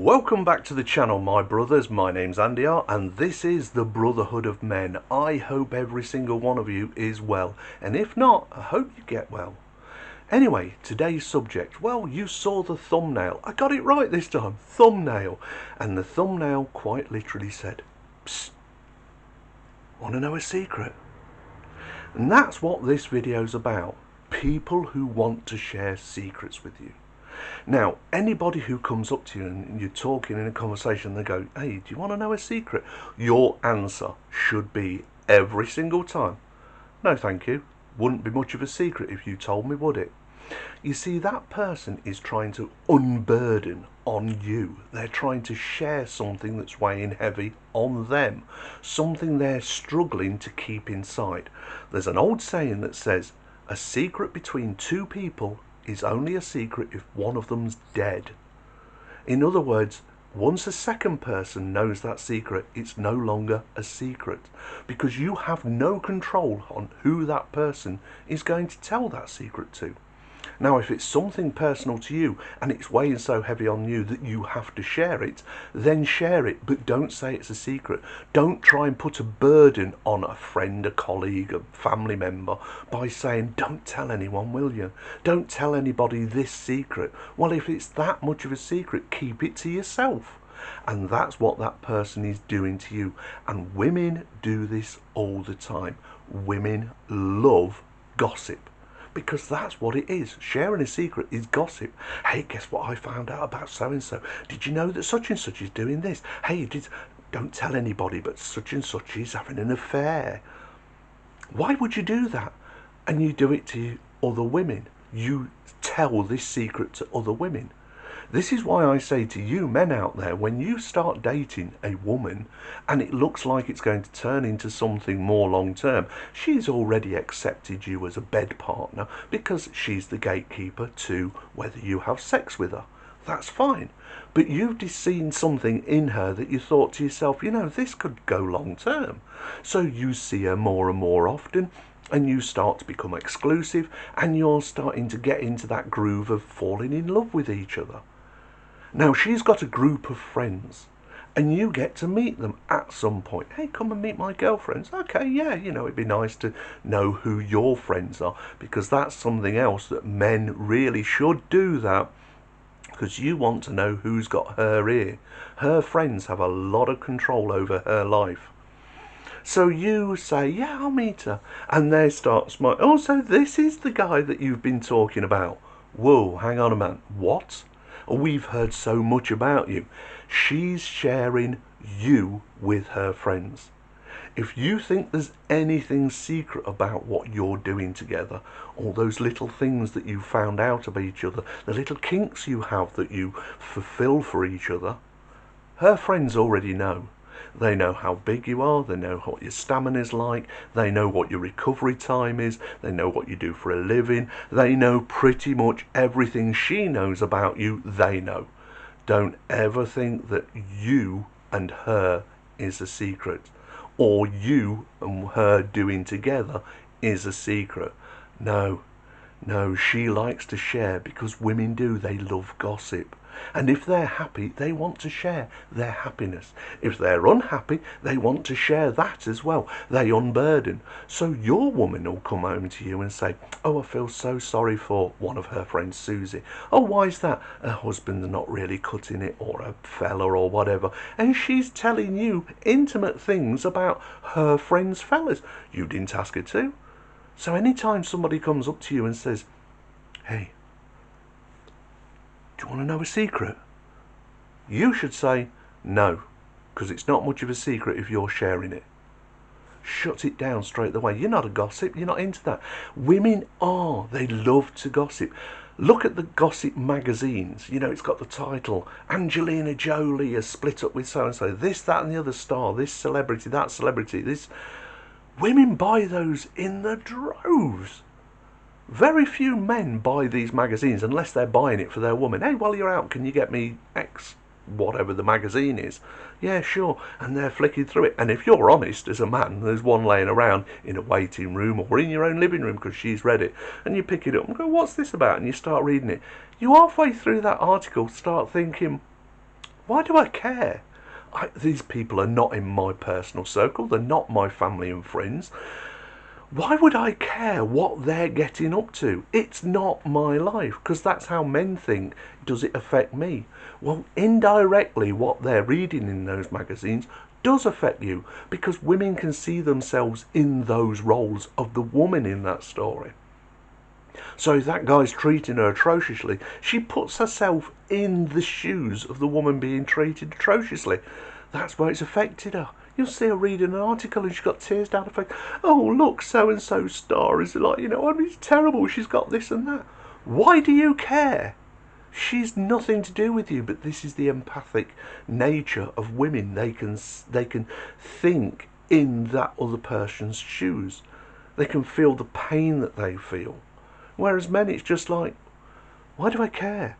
Welcome back to the channel, my brothers. My name's Andy R, and this is the Brotherhood of Men. I hope every single one of you is well, and if not, I hope you get well. Anyway, today's subject, well, you saw the thumbnail. I got it right this time, thumbnail. And the thumbnail quite literally said, "Psst, want to know a secret?" And that's what this video's about. People who want to share secrets with you. Now, anybody who comes up to you and you're talking in a conversation, they go, "Hey, do you want to know a secret?" Your answer should be every single time, "No, thank you. Wouldn't be much of a secret if you told me, would it?" You see, that person is trying to unburden on you. They're trying to share something that's weighing heavy on them, something they're struggling to keep inside. There's an old saying that says, "A secret between two people is only a secret if one of them's dead." In other words, once a second person knows that secret, it's no longer a secret, because you have no control on who that person is going to tell that secret to. Now, if it's something personal to you and it's weighing so heavy on you that you have to share it, then share it, but don't say it's a secret. Don't try and put a burden on a friend, a colleague, a family member by saying, "Don't tell anyone, will you? Don't tell anybody this secret." Well, if it's that much of a secret, keep it to yourself. And that's what that person is doing to you. And women do this all the time. Women love gossip, because that's what it is. Sharing a secret is gossip. "Hey, guess what I found out about so-and-so? Did you know that such and such is doing this? Hey, don't tell anybody, but such and such is having an affair." Why would you do that? And you do it to other women. You tell this secret to other women. This is why I say to you men out there, when you start dating a woman and it looks like it's going to turn into something more long term, she's already accepted you as a bed partner because she's the gatekeeper to whether you have sex with her. That's fine. But you've just seen something in her that you thought to yourself, this could go long term. So you see her more and more often, and you start to become exclusive, and you're starting to get into that groove of falling in love with each other. Now, she's got a group of friends, and you get to meet them at some point. "Hey, come and meet my girlfriends." Okay, yeah, it'd be nice to know who your friends are, because that's something else that men really should do, that, because you want to know who's got her ear. Her friends have a lot of control over her life. So you say, "Yeah, I'll meet her," and they start smiling. "Oh, so this is the guy that you've been talking about." Whoa, hang on a minute. What? "We've heard so much about you." She's sharing you with her friends. If you think there's anything secret about what you're doing together, all those little things that you found out about each other, the little kinks you have that you fulfill for each other, her friends already know. They know how big you are, they know what your stamina's like, they know what your recovery time is, they know what you do for a living, they know pretty much everything she knows about you, they know. Don't ever think that you and her is a secret, or you and her doing together is a secret. No, she likes to share, because women do. They love gossip. And if they're happy, they want to share their happiness. If they're unhappy, they want to share that as well. They unburden. So your woman will come home to you and say, "Oh, I feel so sorry for," one of her friends, Susie. "Oh, why is that?" "Her husband's not really cutting it, or a fella, or whatever." And she's telling you intimate things about her friends' fellas. You didn't ask her to. So anytime somebody comes up to you and says, "Hey, do you want to know a secret?" you should say, "No, because it's not much of a secret if you're sharing it." Shut it down straight away. You're not a gossip. You're not into that. Women are. They love to gossip. Look at the gossip magazines. It's got the title, "Angelina Jolie has split up with so-and-so. This, that, and the other star. This celebrity, that celebrity. This." Women buy those in the droves. Very few men buy these magazines unless they're buying it for their woman. "Hey, while you're out, can you get me X, whatever the magazine is?" "Yeah, sure." And they're flicking through it. And if you're honest as a man, there's one laying around in a waiting room or in your own living room because she's read it. And you pick it up and go, "What's this about?" And you start reading it. You halfway through that article start thinking, Why do I care? These people are not in my personal circle. They're not my family and friends. Why would I care what they're getting up to? It's not my life, because that's how men think. Does it affect me? Well, indirectly, what they're reading in those magazines does affect you, because women can see themselves in those roles of the woman in that story. So if that guy's treating her atrociously, she puts herself in the shoes of the woman being treated atrociously. That's why it's affected her. You'll see her reading an article and she's got tears down her face. Oh, look, so-and-so's star is like, I mean, it's terrible. She's got this and that. Why do you care? She's nothing to do with you, but this is the empathic nature of women. They can think in that other person's shoes. They can feel the pain that they feel. Whereas men, it's just like, why do I care?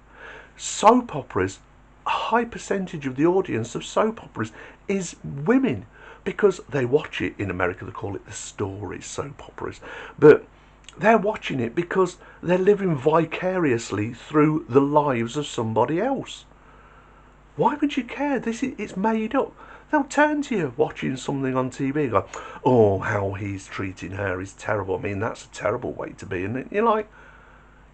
Soap operas, a high percentage of the audience of soap operas is women, because they watch it. In America they call it the stories, soap operas, but they're watching it because they're living vicariously through the lives of somebody else. Why would you care? It's made up. They'll turn to you watching something on TV and go, oh, how he's treating her is terrible. I mean, that's a terrible way to be, isn't it? You're like,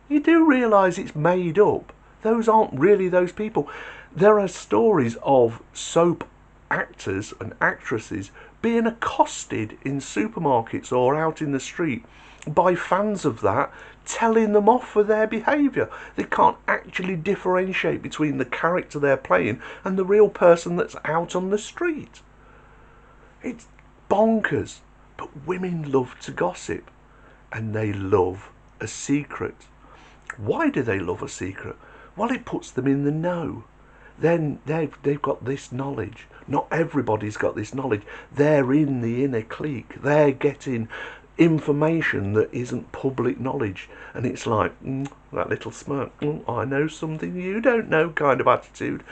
you do realise it's made up. Those aren't really those people. There are stories of soap actors and actresses being accosted in supermarkets or out in the street by fans of that, telling them off for their behaviour. They can't actually differentiate between the character they're playing and the real person that's out on the street. It's bonkers. But women love to gossip, and they love a secret. Why do they love a secret? Well, it puts them in the know. Then they've got this knowledge. Not everybody's got this knowledge. They're in the inner clique. They're getting information that isn't public knowledge, and it's like that little smirk, I know something you don't know kind of attitude.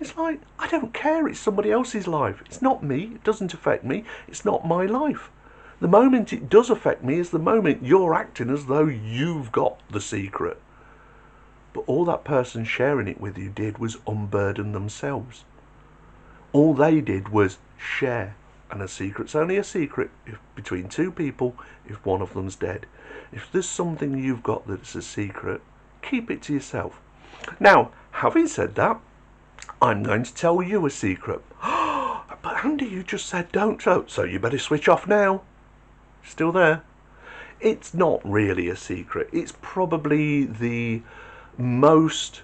It's like, I don't care, it's somebody else's life. It's not me, it doesn't affect me, it's not my life. The moment it does affect me is the moment you're acting as though you've got the secret. But all that person sharing it with you did was unburden themselves. All they did was share. And a secret's only a secret if between two people if one of them's dead. If there's something you've got that's a secret, keep it to yourself. Now, having said that, I'm going to tell you a secret. But Andy, you just said don't, so you better switch off now. Still there? It's not really a secret. It's probably the most,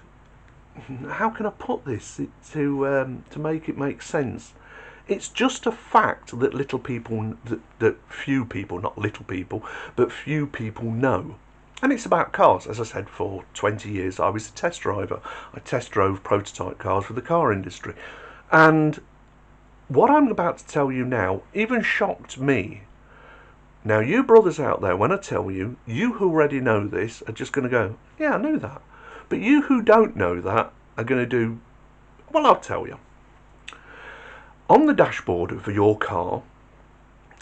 how can I put this to make it make sense? It's just a fact that that few people, not little people, but few people know. And it's about cars. As I said, for 20 years I was a test driver. I test drove prototype cars for the car industry. And what I'm about to tell you now even shocked me. Now, you brothers out there, when I tell you, you who already know this are just going to go, yeah, I knew that. But you who don't know that are going to do, well, I'll tell you. On the dashboard of your car,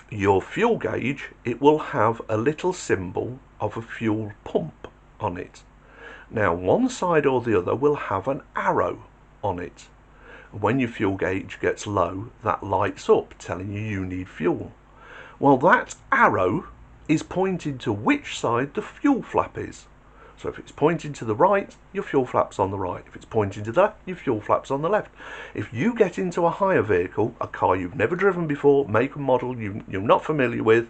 your fuel gauge, it will have a little symbol of a fuel pump on it. Now, one side or the other will have an arrow on it. When your fuel gauge gets low, that lights up, telling you need fuel. Well, that arrow is pointing to which side the fuel flap is. So if it's pointing to the right, your fuel flap's on the right. If it's pointing to the left, your fuel flap's on the left. If you get into a hire vehicle, a car you've never driven before, make and model you're not familiar with,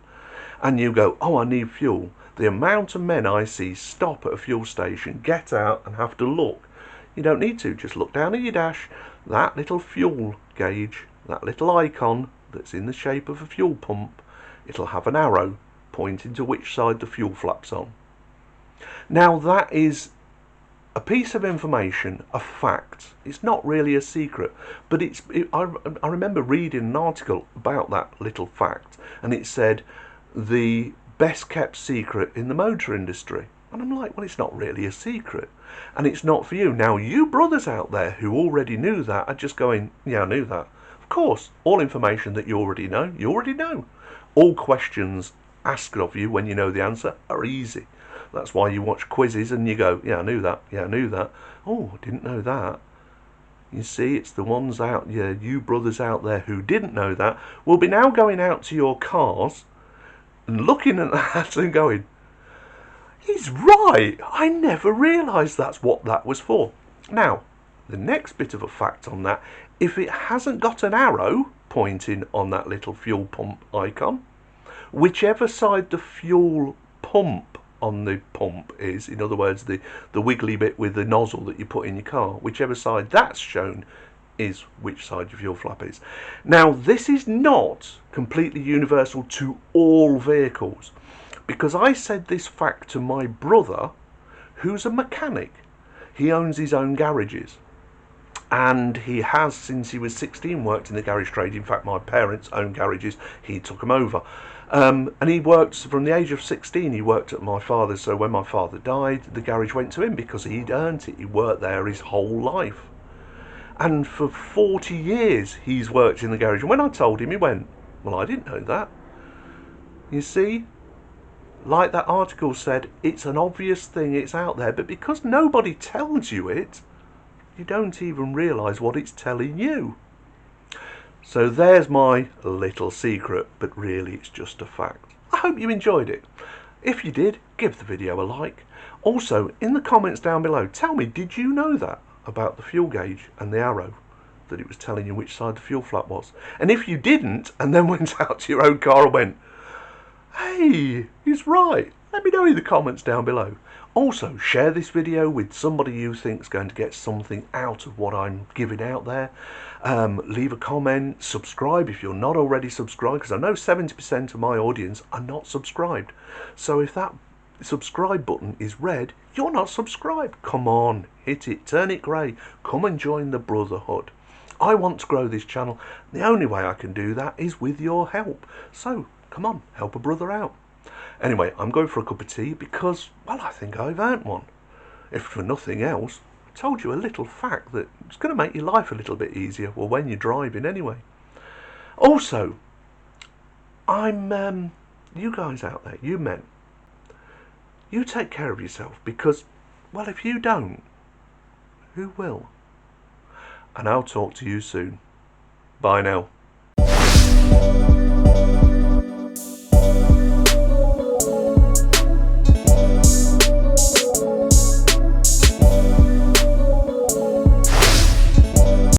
and you go, oh, I need fuel, the amount of men I see stop at a fuel station, get out and have to look. You don't need to, just look down at your dash. That little fuel gauge, that little icon that's in the shape of a fuel pump, it'll have an arrow pointing to which side the fuel flap's on. Now, that is a piece of information, a fact. It's not really a secret, but I remember reading an article about that little fact, and it said the best kept secret in the motor industry. And I'm like, well, it's not really a secret, and it's not for you. Now, you brothers out there who already knew that are just going, yeah, I knew that. Of course, all information that you already know, you already know. All questions asked of you when you know the answer are easy. That's why you watch quizzes and you go, yeah, I knew that, yeah, I knew that. Oh, I didn't know that. You see, it's the ones out, yeah, you brothers out there who didn't know that will be now going out to your cars and looking at that and going, he's right, I never realised that's what that was for. Now, the next bit of a fact on that, if it hasn't got an arrow pointing on that little fuel pump icon, whichever side the fuel pump on the pump is, in other words, the wiggly bit with the nozzle that you put in your car, whichever side that's shown is which side your fuel flap is. Now, this is not completely universal to all vehicles, because I said this fact to my brother, who's a mechanic. He owns his own garages, and he has, since he was 16, worked in the garage trade. In fact, my parents own garages, he took them over. And he worked from the age of 16, he worked at my father's, so when my father died, the garage went to him because he'd earned it. He worked there his whole life. And for 40 years he's worked in the garage. And when I told him, he went, well, I didn't know that. You see, like that article said, it's an obvious thing, it's out there, but because nobody tells you it, you don't even realise what it's telling you. So there's my little secret, but really it's just a fact. I hope you enjoyed it. If you did, give the video a like. Also, in the comments down below, tell me, did you know that about the fuel gauge and the arrow, that it was telling you which side the fuel flap was? And if you didn't, and then went out to your own car and went, hey, he's right, let me know in the comments down below. Also, share this video with somebody you think's going to get something out of what I'm giving out there. Leave a comment, subscribe if you're not already subscribed, because I know 70% of my audience are not subscribed. So if that subscribe button is red, you're not subscribed. Come on, hit it, turn it grey, come and join the Brotherhood. I want to grow this channel. The only way I can do that is with your help. So come on, help a brother out. Anyway, I'm going for a cup of tea because, well, I think I've earned one. If for nothing else, I told you a little fact that it's going to make your life a little bit easier, well, when you're driving anyway. Also, you guys out there, you men, you take care of yourself because, well, if you don't, who will? And I'll talk to you soon. Bye now.